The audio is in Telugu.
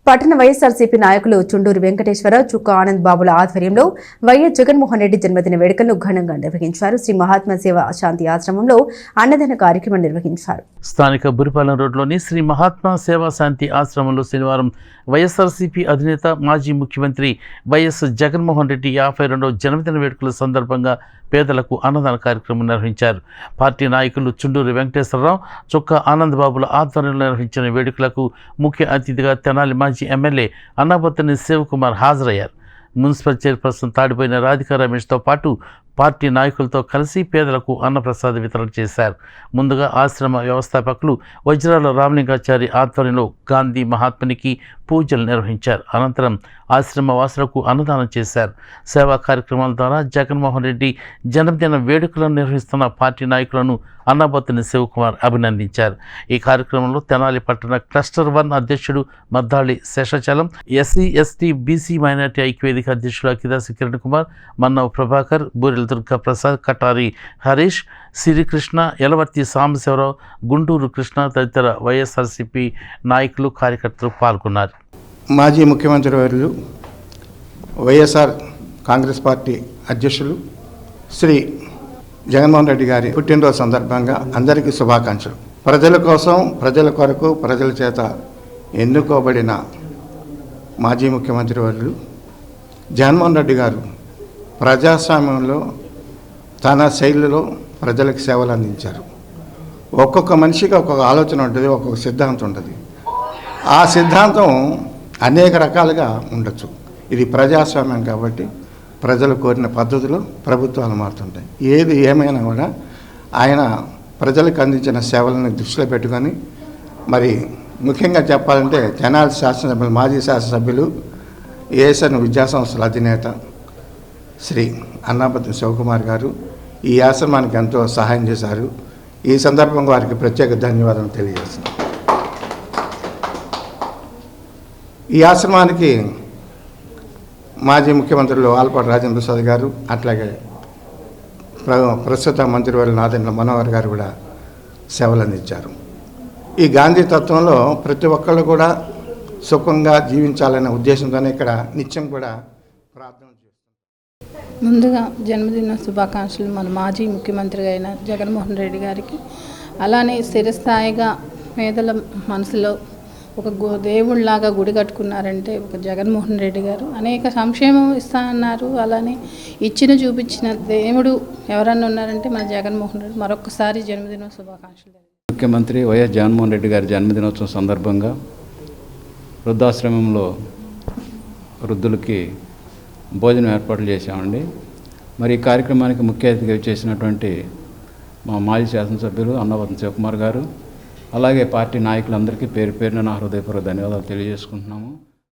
పట్టణ వైఎస్ఆర్సీపీ నాయకులు చుండూరు వెంకటేశ్వరరావు, చుక్క ఆనంద్ బాబుల ఆధ్వర్యంలో వైఎస్ జగన్మోహన్ రెడ్డి జన్మదిన వేడుకలను ఘనంగా నిర్వహించారు. శ్రీ మహాత్మా సేవ శాంతి ఆశ్రమంలో అన్నదాన కార్యక్రమం నిర్వహించారు. స్థానిక బురిపాలెం రోడ్లోని శ్రీ మహాత్మా సేవా శాంతి ఆశ్రమంలో శనివారం వైఎస్ఆర్సీపీ అధినేత మాజీ ముఖ్యమంత్రి వైఎస్ జగన్మోహన్ రెడ్డి 52వ జన్మదిన వేడుకల సందర్భంగా పేదలకు అన్నదాన కార్యక్రమం నిర్వహించారు. పార్టీ నాయకులు చుండూరు వెంకటేశ్వరరావు, చుక్క ఆనంద్ బాబుల ఆధ్వర్యంలో నిర్వహించిన వేడుకలకు ముఖ్య అతిథిగా తెనాలి మాజీ ఎమ్మెల్యే అన్నాబత్తుని శివకుమార్ హాజరయ్యారు. మున్సిపల్ చైర్పర్సన్ తాడిపోయిన రాధికా రమేష్తో పాటు పార్టీ నాయకులతో కలిసి పేదలకు అన్నప్రసాద వితరణ చేశారు. ముందుగా ఆశ్రమ వ్యవస్థాపకులు వజ్రాల రామలింగాచారి ఆధ్వర్యంలో గాంధీ మహాత్మునికి పూజలు నిర్వహించారు. అనంతరం ఆశ్రమ వాసులకు అన్నదానం చేశారు. సేవా కార్యక్రమాల ద్వారా జగన్మోహన్ రెడ్డి జన్మదిన వేడుకలను నిర్వహిస్తున్న పార్టీ నాయకులను అన్నాబత్తుని శివకుమార్ అభినందించారు. ఈ కార్యక్రమంలో తెనాలి పట్టణ క్లస్టర్ 1 అధ్యక్షుడు Maddali Seshachalam, SC ST BC minority ఐక్యవేదిక అధ్యక్షుడు అఖిదాసి కిరణ్ కుమార్, మన్నవ ప్రభాకర్, బూరెల దుర్గా ప్రసాద్, కటారి హరీష్, శ్రీకృష్ణ, యలవర్తి సాంబశివరావు, గుంటూరు కృష్ణ తదితర వైఎస్ఆర్సీపీ నాయకులు, కార్యకర్తలు పాల్గొన్నారు. మాజీ ముఖ్యమంత్రి వర్యులు వైఎస్ఆర్ కాంగ్రెస్ పార్టీ అధ్యక్షులు శ్రీ జగన్మోహన్ రెడ్డి గారి పుట్టినరోజు సందర్భంగా అందరికీ శుభాకాంక్షలు. ప్రజల కోసం, ప్రజల కొరకు, ప్రజల చేత ఎన్నుకోబడిన మాజీ ముఖ్యమంత్రి వర్యులు జగన్మోహన్ రెడ్డి గారు ప్రజాస్వామ్యంలో తన శైలిలో ప్రజలకు సేవలు అందించారు. ఒక్కొక్క మనిషికి ఒక్కొక్క ఆలోచన ఉంటుంది, ఒక్కొక్క సిద్ధాంతం ఉంటుంది. ఆ సిద్ధాంతం అనేక రకాలుగా ఉండొచ్చు. ఇది ప్రజాస్వామ్యం కాబట్టి ప్రజలు కోరిన పద్ధతిలో ప్రభుత్వాలు మారుతుంటాయి. ఏది ఏమైనా కూడా ఆయన ప్రజలకు అందించిన సేవలను దృష్టిలో పెట్టుకొని, మరి ముఖ్యంగా చెప్పాలంటే తెనాలి శాసనసభ్యులు, మాజీ శాసనసభ్యులు, ఏఎస్ఎన్ విద్యాసంస్థల అధినేత శ్రీ అన్నాబత్తుని శివకుమార్ గారు ఈ ఆశ్రమానికి ఎంతో సహాయం చేశారు. ఈ సందర్భంగా వారికి ప్రత్యేక ధన్యవాదాలు తెలియజేస్తున్నాను. ఈ ఆశ్రమానికి మాజీ ముఖ్యమంత్రులు ఆలపాటి రాజేంద్ర ప్రసాద్ గారు, అట్లాగే ప్రస్తుత మంత్రివర్యులు నాదెండ్ల మనోహర్ గారు కూడా సేవలు అందించారు. ఈ గాంధీ తత్వంలో ప్రతి ఒక్కళ్ళు కూడా సుఖంగా జీవించాలనే ఉద్దేశంతోనే ఇక్కడ నిత్యం కూడా ప్రార్థన చేస్తారు. ముందుగా జన్మదిన శుభాకాంక్షలు మన మాజీ ముఖ్యమంత్రి అయిన జగన్మోహన్ రెడ్డి గారికి. అలానే స్థిరస్థాయిగా పేదల మనసులో ఒక దేవుళ్ళలాగా గుడి కట్టుకున్నారంటే ఒక జగన్మోహన్ రెడ్డి గారు. అనేక సంక్షేమం ఇస్తా అన్నారు. అలానే చూపించిన దేవుడు ఎవరన్నా ఉన్నారంటే మన జగన్మోహన్ రెడ్డి. మరొకసారి జన్మదిన శుభాకాంక్షలు. ముఖ్యమంత్రి వైఎస్ జగన్మోహన్ రెడ్డి గారి జన్మదినోత్సవం సందర్భంగా వృద్ధాశ్రమంలో వృద్ధులకి భోజనం ఏర్పాట్లు చేశామండి. మరి ఈ కార్యక్రమానికి ముఖ్య అతిథిగా చేసినటువంటి మా మాజీ శాసనసభ్యులు అన్నాబత్తుని శివకుమార్ గారు, అలాగే పార్టీ నాయకులందరికీ పేరు పేరున నా హృదయపూర్వక ధన్యవాదాలు తెలియజేసుకుంటున్నాము.